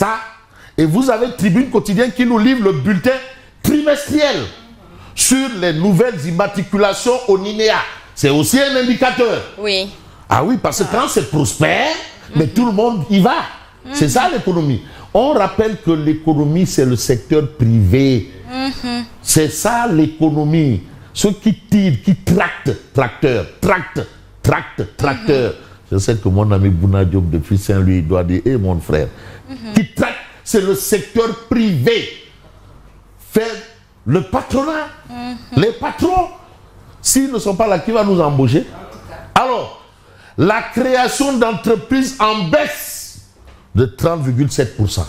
Ça. Et vous avez Tribune Quotidienne qui nous livre le bulletin trimestriel sur les nouvelles immatriculations au NINEA. C'est aussi un indicateur. Oui. Ah oui, parce que quand c'est prospère, mais tout le monde y va. C'est ça l'économie. On rappelle que l'économie, c'est le secteur privé. C'est ça l'économie. Ceux qui tirent, qui tracteur. Je sais que mon ami Bouna Diop depuis Saint-Louis il doit dire, mon frère, qui tracte, c'est le secteur privé. Faire le patronat. Les patrons, s'ils ne sont pas là, qui va nous embaucher? Alors, la création d'entreprises en baisse de 30,7%.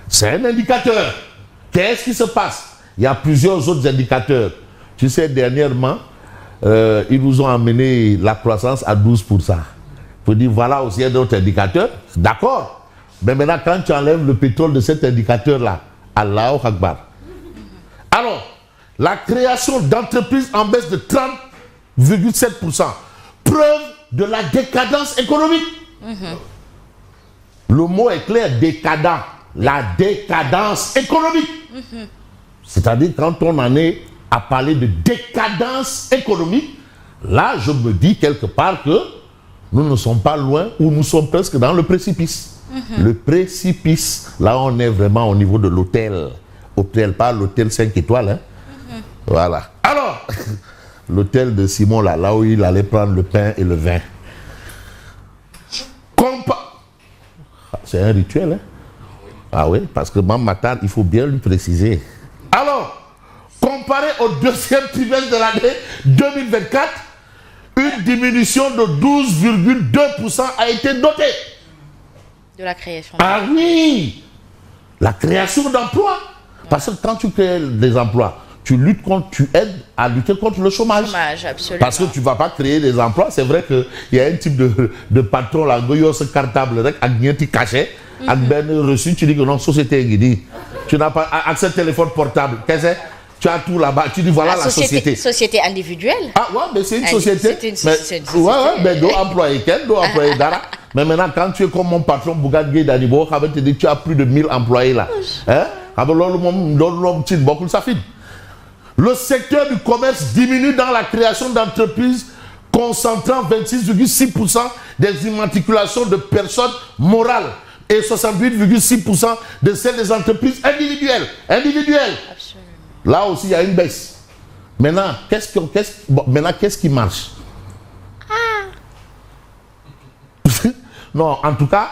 C'est un indicateur. Qu'est-ce qui se passe? Il y a plusieurs autres indicateurs. Tu sais, dernièrement, ils nous ont amené la croissance à 12%. Faut dire, voilà aussi un autre indicateur. D'accord. Mais maintenant, quand tu enlèves le pétrole de cet indicateur-là, Allahu Akbar. Alors, la création d'entreprises en baisse de 30,7%. Preuve de la décadence économique. Le mot est clair, décadent. La décadence économique. C'est-à-dire, quand on en est à parler de décadence économique, là, je me dis quelque part que nous ne sommes pas loin ou nous sommes presque dans le précipice. Le précipice, là, on est vraiment au niveau de l'hôtel. Hôtel, pas l'hôtel 5 étoiles. Hein. Voilà. Alors, l'hôtel de Simon, là où il allait prendre le pain et le vin. C'est un rituel. Hein. Ah oui, parce que Mme Matar, il faut bien lui préciser. Alors, comparé au deuxième trimestre de l'année 2024, une diminution de 12,2% a été notée. De la création. Ah oui, la création d'emplois. Parce que quand tu crées des emplois, tu aides à lutter contre le chômage. Absolument. Parce que tu ne vas pas créer des emplois. C'est vrai qu'il y a un type de patron là, ce cartable, avec un petit cachet, avec ben reçu, tu dis que non, société dit. Tu n'as pas accès à téléphone portable. Qu'est-ce que c'est? Tu as tout là-bas. Tu dis voilà la société. Société individuelle. Ah ouais, mais c'est une société. C'est une société. Ouais, mais doit employer quel, doit employer Dara. Mais maintenant, quand tu es comme mon patron Bougane Gueye Danibo, tu as plus de 1000 employés là. Hein? Le secteur du commerce diminue dans la création d'entreprises, concentrant 26,6% des immatriculations de personnes morales et 68,6% de celles des entreprises individuelles. Absolument. Là aussi, il y a une baisse. Maintenant, qu'est-ce qui marche? Non, en tout cas,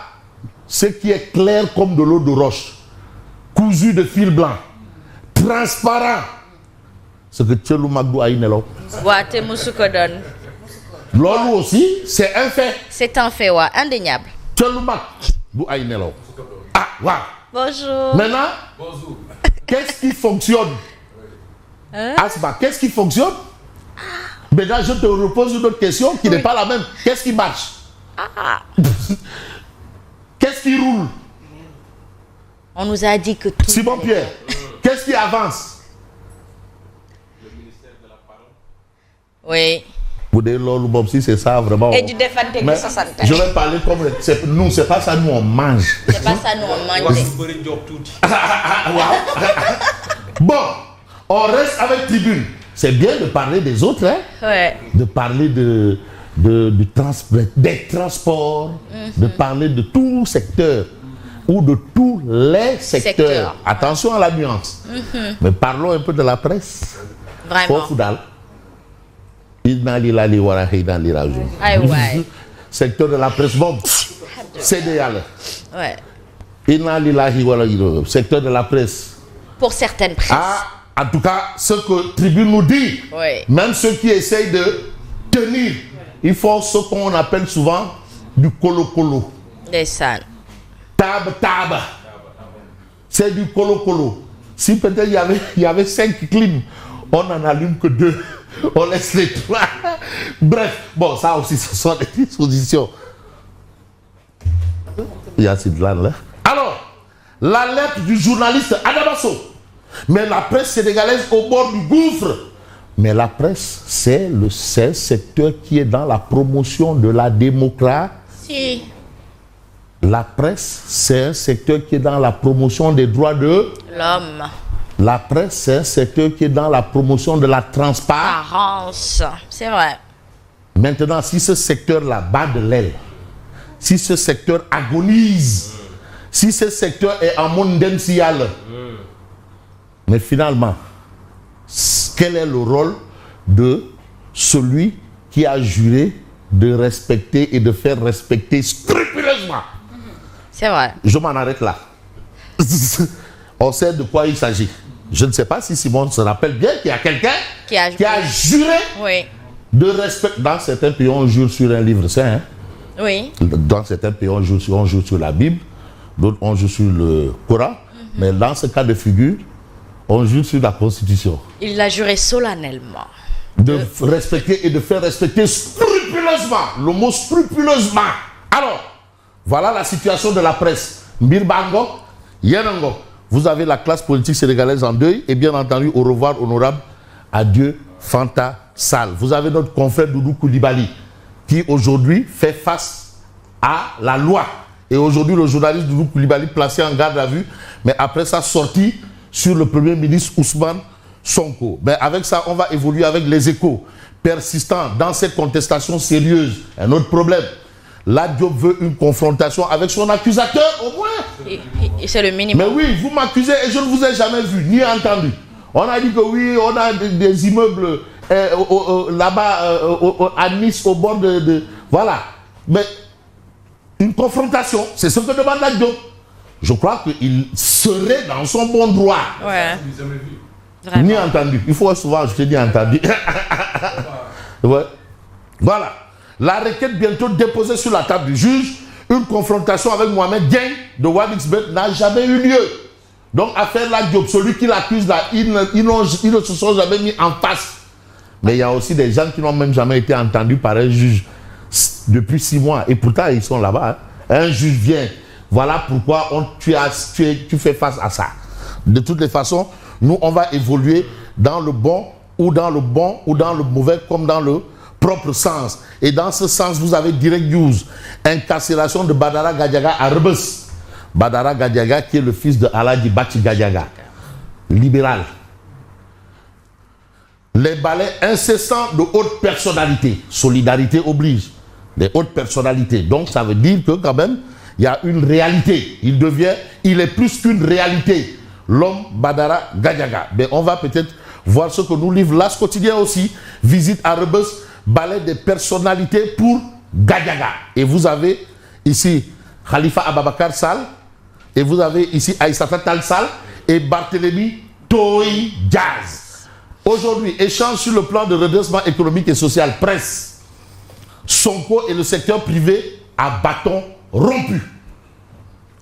ce qui est clair comme de l'eau de roche, cousu de fil blanc, transparent, ce que Tchelou Magdou a inelo. Lolo aussi, c'est un fait. C'est un fait, ouais, indéniable. Tchelou Magdou a inelo. Ah, waouh. Bonjour. Maintenant, bonjour. Qu'est-ce qui fonctionne? Asma, qu'est-ce qui fonctionne? Maintenant, je te repose une autre question qui n'est pas la même. Qu'est-ce qui marche? Qu'est-ce qui roule? On nous a dit que tout. Simon Pierre, qu'est-ce qui avance? Le ministère de la parole. Oui. Vous dites lolo Bob, si c'est ça vraiment. Et du défendre de 60. Je vais parler comme nous, c'est pas ça, nous on mange. C'est pas ça, nous on mange. Bon, on reste avec Tribune. C'est bien de parler des autres, hein? Ouais. De parler des transports, de parler de tout secteur ou de tous les secteurs. Attention à la nuance. Mais parlons un peu de la presse. Vraiment. Secteur de la presse, bon, c'est idéal. Ouais. Secteur de la presse. Pour certaines presses. Ah, en tout cas, ce que Tribune nous dit, oui. Même ceux qui essayent de tenir, il faut ce qu'on appelle souvent du colo-colo. Des salles. Tab. C'est du colo-colo. Si peut-être il y avait 5 clims, on n'en allume que 2. On laisse les 3. Bref, bon, ça aussi, ce sont des dispositions. Il y a Sidlan là. Alors, l'alerte du journaliste Adabasso. Mais la presse sénégalaise au bord du gouffre. Mais la presse, c'est le seul secteur qui est dans la promotion de la démocratie. La presse, c'est un secteur qui est dans la promotion des droits de l'homme. La presse, c'est un secteur qui est dans la promotion de la transparence. Apparence. C'est vrai. Maintenant, si ce secteur-là bat de l'aile, si ce secteur agonise, si ce secteur est en monde d'emsial, mais finalement, quel est le rôle de celui qui a juré de respecter et de faire respecter scrupuleusement? C'est vrai. Je m'en arrête là. On sait de quoi il s'agit. Je ne sais pas si Simone se rappelle bien qu'il y a quelqu'un qui a juré oui. de respecter. Dans certains pays, on jure sur un livre saint. Hein? Oui. Dans certains pays, on jure sur la Bible. D'autres, on jure sur le Coran. Mais dans ce cas de figure, on jure sur la Constitution. Il l'a juré solennellement. De respecter et de faire respecter scrupuleusement. Le mot scrupuleusement. Alors, voilà la situation de la presse. Mbirbango, Yenango. Vous avez la classe politique sénégalaise en deuil. Et bien entendu, au revoir, honorable, adieu, Fanta Sall. Vous avez notre confrère Doudou Koulibaly, qui aujourd'hui fait face à la loi. Et aujourd'hui, le journaliste Doudou Koulibaly placé en garde à vue, mais après sa sortie sur le Premier ministre Ousmane Sonko. Mais avec ça, on va évoluer avec les échos persistants dans cette contestation sérieuse. Un autre problème. Lat Diop veut une confrontation avec son accusateur, au moins. Et c'est le minimum. Mais oui, vous m'accusez et je ne vous ai jamais vu, ni entendu. On a dit que oui, on a des immeubles là-bas, à Nice, au bord de... Voilà. Mais une confrontation, c'est ce que demande Lat Diop. Je crois qu'il serait dans son bon droit. Ouais. Vraiment. Ni entendu. Il faut souvent, je te dis entendu. Ouais. Voilà. La requête bientôt déposée sur la table du juge, une confrontation avec Mohamed Dieng de Wadixbet n'a jamais eu lieu. Donc, affaire Lat Diop, celui qui l'accuse là, ils ne se sont jamais mis en face. Mais il y a aussi des gens qui n'ont même jamais été entendus par un juge depuis 6 mois. Et pourtant, ils sont là-bas. Hein. Un juge vient. Voilà pourquoi tu fais face à ça. De toutes les façons, nous, on va évoluer dans le bon ou dans le bon ou dans le mauvais comme dans le propre sens. Et dans ce sens, vous avez Direct News. Incarcération de Badara Gadiaga à Rebus. Badara Gadiaga qui est le fils de Aladji Bachi Gadiaga. Libéral. Les balais incessants de haute personnalité. Solidarité oblige. Les hautes personnalités. Donc ça veut dire que quand même, il y a une réalité. Il est plus qu'une réalité. L'homme Badara Gadiaga. Mais on va peut-être voir ce que nous livre l'As quotidien aussi. Visite à Rebus, balai des personnalités pour Gadiaga. Et vous avez ici Khalifa Ababakar Sall, et vous avez ici Aïssata Tall Sall et Barthélémy Toye Diaz. Aujourd'hui, échange sur le plan de redressement économique et social, presse. Sonko et le secteur privé à bâton rompu.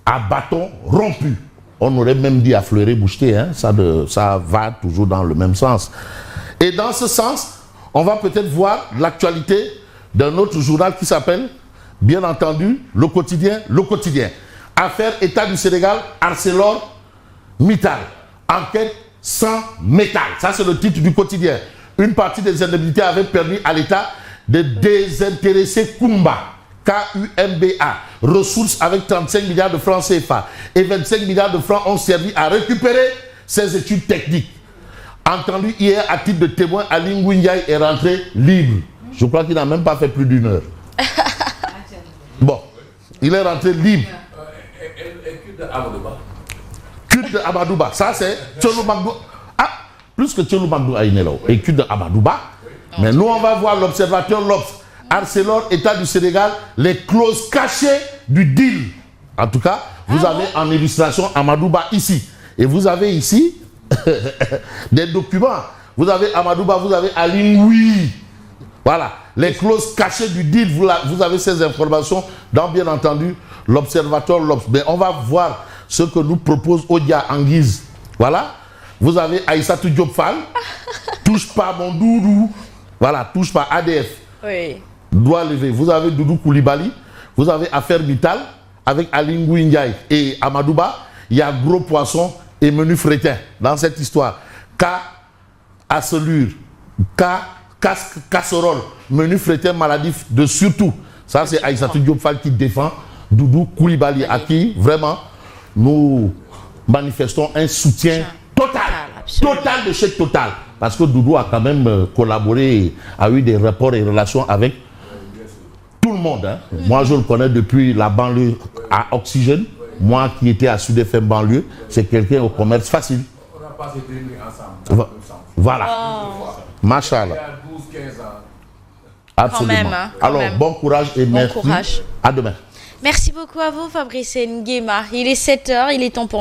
À bâton rompu. On aurait même dit à fleurer boucheté, hein? Ça va toujours dans le même sens. Et dans ce sens, on va peut-être voir l'actualité d'un autre journal qui s'appelle, bien entendu, Le Quotidien. Le Quotidien. Affaire État du Sénégal, ArcelorMittal. Enquête sans métal. Ça, c'est le titre du Quotidien. Une partie des indemnités avait permis à l'État de désintéresser Kumba. KUMBA, ressources avec 35 milliards de francs CFA et 25 milliards de francs ont servi à récupérer ses études techniques. Entendu hier à titre de témoin, Aline Ngouindiaye est rentré libre. Je crois qu'il n'a même pas fait plus d'1 heure. Bon, il est rentré libre. Culte de Amadouba. Ça c'est Tchelou Magdou. Ah, plus que Tchelou Magdou Aïnelo. Et culte de Amadouba. Mais nous on va voir l'observateur L'Obs. Arcelor, État du Sénégal, les clauses cachées du deal. En tout cas, vous avez en illustration Amadouba ici. Et vous avez ici des documents. Vous avez Amadouba, vous avez Ali Ngoui. Voilà, les clauses cachées du deal. Vous avez ces informations dans, bien entendu, l'observateur L'Obs. Mais on va voir ce que nous propose Odia Anguise. Voilà, vous avez Aïssatou Diop Fall. Touche pas mon doudou. Voilà, touche pas ADF. Oui. Doigt levé. Vous avez Doudou Koulibaly, vous avez Affaire Mittal avec Aline Ngouindiaye et Amadouba. Il y a Gros Poisson et Menu Frétin dans cette histoire. K, Asselure, K, Casserole, Menu Frétin maladif de surtout. Ça, c'est Aïssatou Diop Fall qui défend Doudou Coulibaly, à qui vraiment nous manifestons un soutien total, absolument. total de chez Total. Parce que Doudou a quand même collaboré, a eu des rapports et relations avec tout le monde. Hein. Moi, je le connais depuis la banlieue à Oxygène. Moi qui étais à Sud FM banlieue, c'est quelqu'un au commerce facile. On a passé 2 nuits ensemble. Voilà. Machallah. Il y a 12-15 ans. Absolument. Quand même, hein, quand Alors, même. bon courage et Bon merci. courage. À demain. Merci beaucoup à vous, Fabrice Nguema. Il est 7h, il est temps pour